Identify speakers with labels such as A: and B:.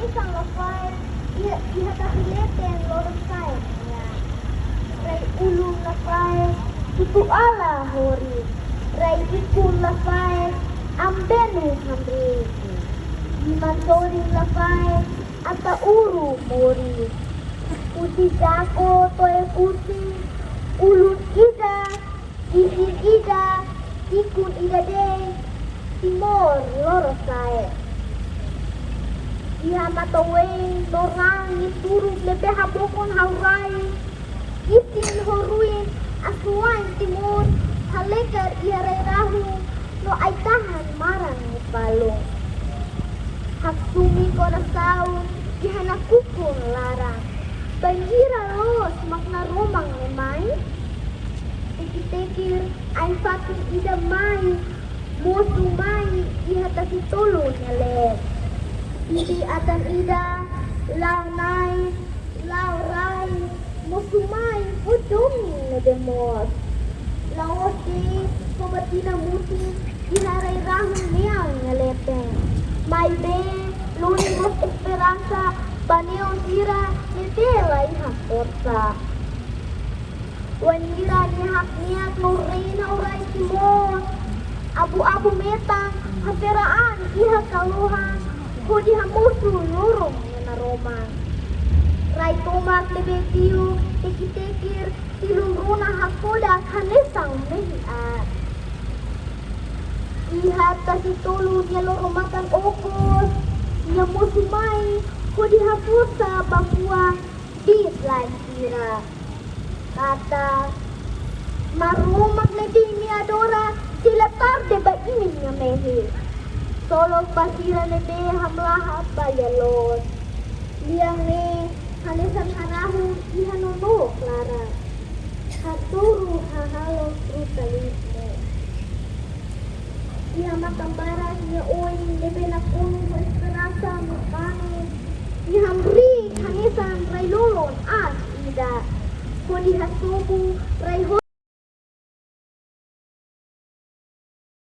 A: isang lafay, ihatahileten lorosay niya. Ray ulong lafay, tutuala hori. Ray ikul lafay, ambenu hamri. Imansoring lafay, atauru mori. Putih dako toy putih, ulun ida, isin ida, tikun ida day, timor lorosay. Iha mataweng dorang iturug lebe habokon hauray, isin horuin asuan timur halekar iaray rahu no ay tahan marang palong. Haksumi ko na saun iha nakukong larang, banjira los makna romang lemay, tekir ay fatin ida may, musu may iha tasitolo nyale. Idi atan ida, lau nai, lau rai, musumai, udumi nedemos. Laos di, sobatina muti, diharai rahun meang ngelepeng. Mai be, lunimos esperanza, paneon ira, nedela ihak orsa. Wanira nihak niak nurina urai timon. Abu-abu metang, haseraan ihak kaluhan. Kodi hamusu lurong na Roma. Ray tomat lebetiu, teki-tekir, tilung runa hakoda kanesang mehiat. Ihat kasi tulu niya lorong makan okos, niya musumay, kodi hapusa bakua, bislan sira. Kata, marumak lebih ni adora, sila tarde ba ini niya mehi. Solong pasira nebe hamlahat bayalos. Liang ne hanesan hanahu ihanono Clara. Haturu hahalo brutalismo. Iha matambaras niya oy nebe na kuno mo esperanza mukano. Ihamri hanesan raylolon as ida. Kodi hasubu rayho